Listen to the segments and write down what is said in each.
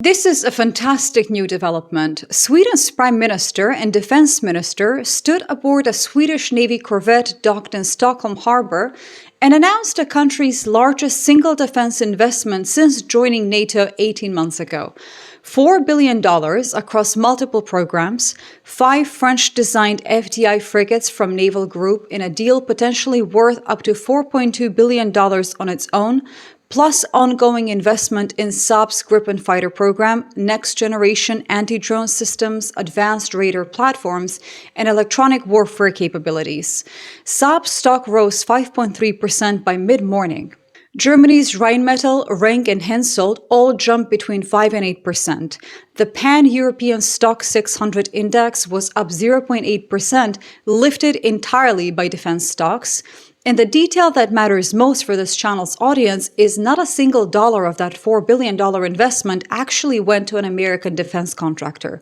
This is a fantastic new development. Sweden's Prime Minister and Defense Minister stood aboard a Swedish Navy corvette docked in Stockholm Harbour and announced the country's largest single defense investment since joining NATO 18 months ago. $4 billion across multiple programs, 5 French-designed FDI frigates from Naval Group in a deal potentially worth up to $4.2 billion on its own, plus ongoing investment in Saab's Gripen fighter program, next-generation anti-drone systems, advanced radar platforms, and electronic warfare capabilities. Saab's stock rose 5.3% by mid-morning. Germany's Rheinmetall, Renk, and Hensoldt all jumped between 5 and 8%. The Pan-European Stock 600 index was up 0.8%, lifted entirely by defense stocks. And the detail that matters most for this channel's audience is not a single dollar of that $4 billion investment actually went to an American defense contractor.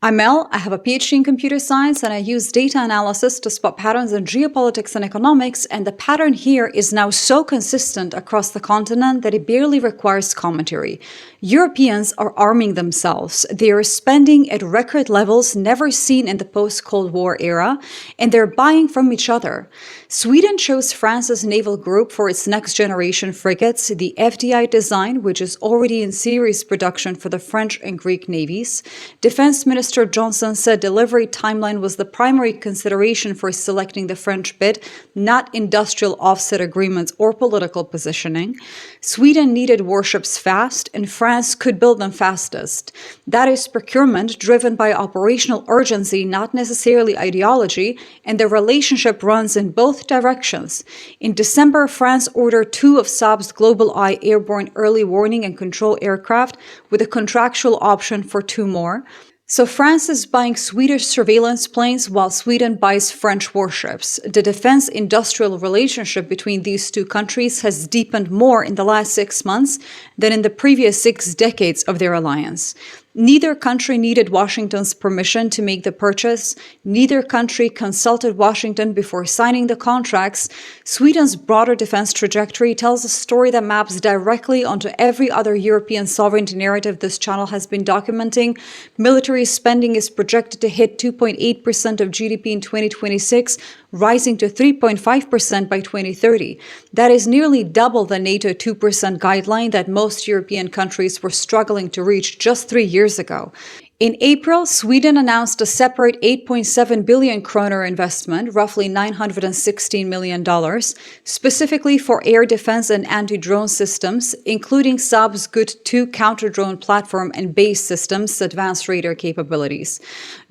I'm Mel, I have a PhD in computer science, and I use data analysis to spot patterns in geopolitics and economics, and the pattern here is now so consistent across the continent that it barely requires commentary. Europeans are arming themselves. They are spending at record levels never seen in the post-Cold War era, and they're buying from each other. Sweden chose France's Naval Group for its next-generation frigates, the FDI design, which is already in series production for the French and Greek navies. Defense Minister Johnson said delivery timeline was the primary consideration for selecting the French bid, not industrial offset agreements or political positioning. Sweden needed warships fast, and France could build them fastest. That is procurement driven by operational urgency, not necessarily ideology, and the relationship runs in both directions. In December, France ordered 2 of Saab's GlobalEye airborne early warning and control aircraft with a contractual option for 2 more. So France is buying Swedish surveillance planes while Sweden buys French warships. The defense-industrial relationship between these two countries has deepened more in the last 6 months than in the previous 6 decades of their alliance. Neither country needed Washington's permission to make the purchase. Neither country consulted Washington before signing the contracts. Sweden's broader defense trajectory tells a story that maps directly onto every other European sovereignty narrative this channel has been documenting. Military spending is projected to hit 2.8% of GDP in 2026, rising to 3.5% by 2030. That is nearly double the NATO 2% guideline that most European countries were struggling to reach just 3 years ago. In April, Sweden announced a separate 8.7 billion kroner investment, roughly $916 million, specifically for air defense and anti-drone systems, including Saab's Good 2 counter-drone platform and base systems' advanced radar capabilities.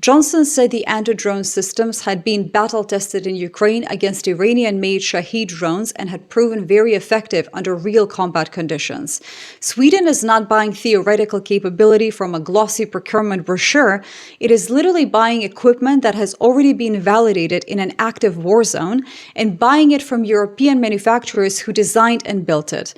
Johnson said the anti-drone systems had been battle-tested in Ukraine against Iranian-made Shahed drones and had proven very effective under real combat conditions. Sweden is not buying theoretical capability from a glossy procurement brochure. It is literally buying equipment that has already been validated in an active war zone and buying it from European manufacturers who designed and built it.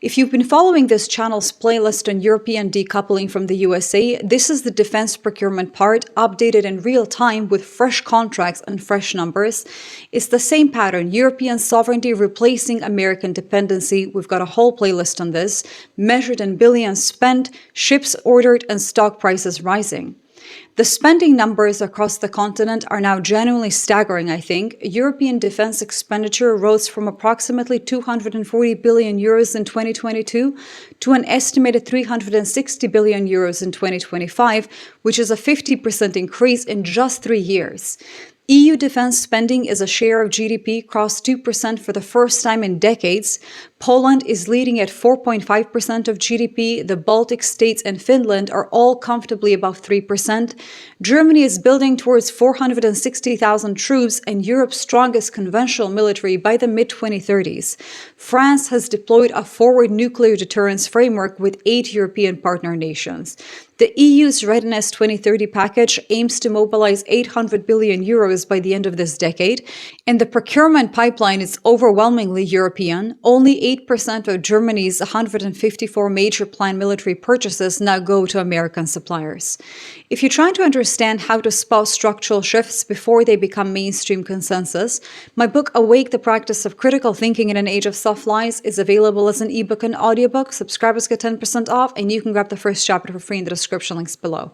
If you've been following this channel's playlist on European decoupling from the USA, this is the defense procurement part, updated in real time with fresh contracts and fresh numbers. It's the same pattern, European sovereignty replacing American dependency. We've got a whole playlist on this, measured in billions spent, ships ordered, and stock prices rising. The spending numbers across the continent are now genuinely staggering, I think. European defense expenditure rose from approximately 240 billion euros in 2022 to an estimated 360 billion euros in 2025, which is a 50% increase in just 3 years. EU defense spending as a share of GDP crossed 2% for the first time in decades. Poland is leading at 4.5% of GDP. The Baltic states and Finland are all comfortably above 3%. Germany is building towards 460,000 troops and Europe's strongest conventional military by the mid-2030s. France has deployed a forward nuclear deterrence framework with 8 European partner nations. The EU's Readiness 2030 package aims to mobilize 800 billion euros forces by the end of this decade, and the procurement pipeline is overwhelmingly European. Only 8% of Germany's 154 major planned military purchases now go to American suppliers. If you're trying to understand how to spot structural shifts before they become mainstream consensus, my book Awake the Practice of Critical Thinking in an Age of Soft Lies is available as an ebook and audiobook. Subscribers get 10% off, and you can grab the first chapter for free in the description links below.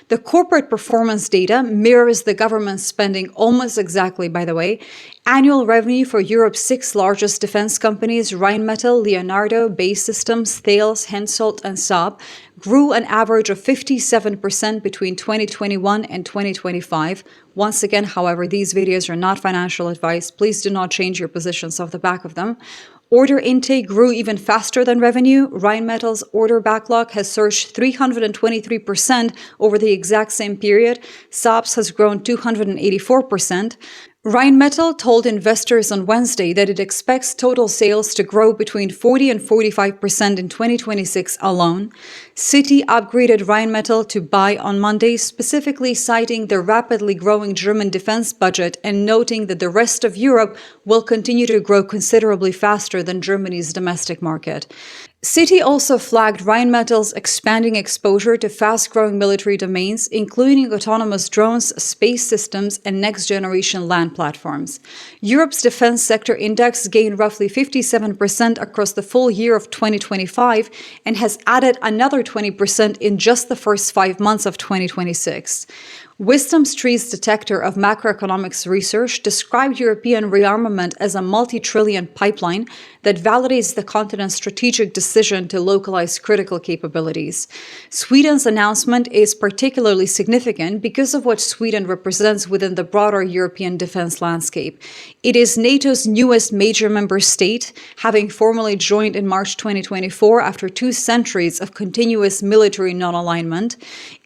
The corporate performance data mirrors the government spending almost exactly, by the way. Annual revenue for Europe's 6 largest defense companies, Rheinmetall, Leonardo, BAE Systems, Thales, Hensoldt, and Saab, grew an average of 57% between 2021 and 2025. Once again, however, these videos are not financial advice. Please do not change your positions off the back of them. Order intake grew even faster than revenue. Rheinmetall's order backlog has surged 323% over the exact same period. Saab's has grown 284%. Rheinmetall told investors on Wednesday that it expects total sales to grow between 40 and 45% in 2026 alone. Citi upgraded Rheinmetall to buy on Monday, specifically citing the rapidly growing German defense budget and noting that the rest of Europe will continue to grow considerably faster than Germany's domestic market. Citi also flagged Rheinmetall's expanding exposure to fast-growing military domains, including autonomous drones, space systems, and next-generation land platforms. Europe's defense sector index gained roughly 57% across the full year of 2025 and has added another 20% in just the first 5 months of 2026. Wisdom Street's detector of macroeconomics research described European rearmament as a multi-trillion pipeline that validates the continent's strategic decision to localize critical capabilities. Sweden's announcement is particularly significant because of what Sweden represents within the broader European defense landscape. It is NATO's newest major member state, having formally joined in March 2024 after 2 centuries of continuous military non-alignment.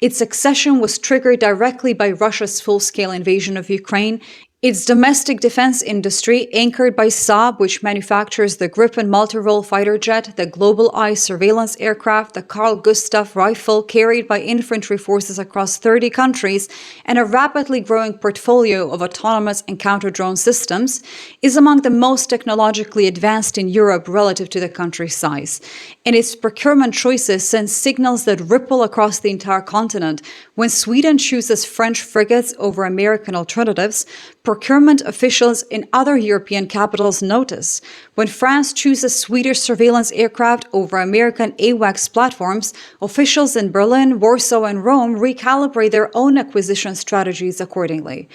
Its accession was triggered directly by Russia's full-scale invasion of Ukraine. Its domestic defense industry, anchored by Saab, which manufactures the Gripen multi-role fighter jet, the GlobalEye surveillance aircraft, the Carl Gustaf rifle carried by infantry forces across 30 countries, and a rapidly growing portfolio of autonomous and counter-drone systems, is among the most technologically advanced in Europe relative to the country's size. And its procurement choices send signals that ripple across the entire continent. When Sweden chooses French frigates over American alternatives, procurement officials in other European capitals notice. When France chooses Swedish surveillance aircraft over American AWACS platforms, officials in Berlin, Warsaw, and Rome recalibrate their own acquisition strategies accordingly.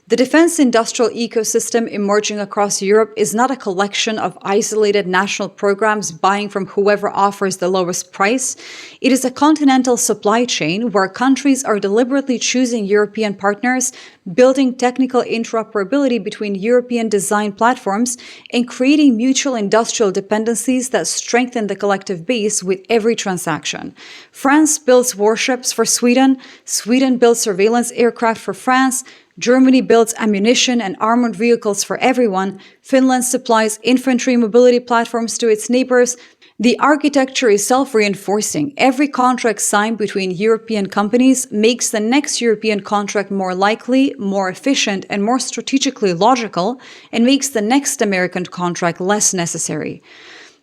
The defense industrial ecosystem emerging across Europe is not a collection of isolated national programs buying from whoever offers the lowest price. It is a continental supply chain where countries are deliberately choosing European partners, building technical interoperability between European design platforms, and creating mutual industrial dependencies that strengthen the collective base with every transaction. France builds warships for Sweden, Sweden builds surveillance aircraft for France, Germany builds ammunition and armored vehicles for everyone. Finland supplies infantry mobility platforms to its neighbors. The architecture is self-reinforcing. Every contract signed between European companies makes the next European contract more likely, more efficient, and more strategically logical, and makes the next American contract less necessary.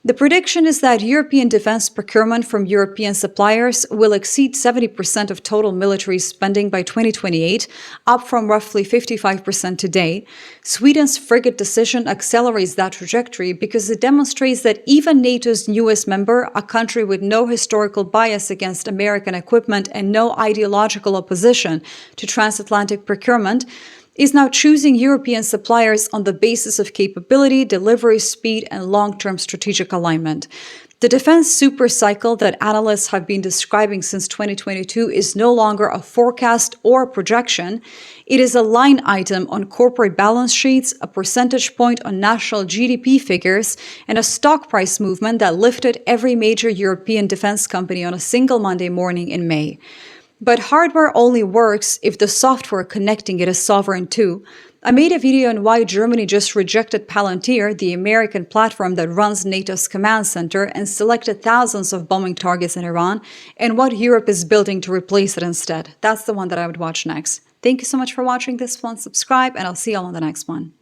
The prediction is that European defense procurement from European suppliers will exceed 70% of total military spending by 2028, up from roughly 55% today. Sweden's frigate decision accelerates that trajectory because it demonstrates that even NATO's newest member, a country with no historical bias against American equipment and no ideological opposition to transatlantic procurement, is now choosing European suppliers on the basis of capability, delivery speed, and long-term strategic alignment. The defense supercycle that analysts have been describing since 2022 is no longer a forecast or a projection. It is a line item on corporate balance sheets, a percentage point on national GDP figures, and a stock price movement that lifted every major European defense company on a single Monday morning in May. But hardware only works if the software connecting it is sovereign too. I made a video on why Germany just rejected Palantir, the American platform that runs NATO's command center, and selected thousands of bombing targets in Iran, and what Europe is building to replace it instead. That's the one that I would watch next. Thank you so much for watching this one. Subscribe, and I'll see you all on the next one.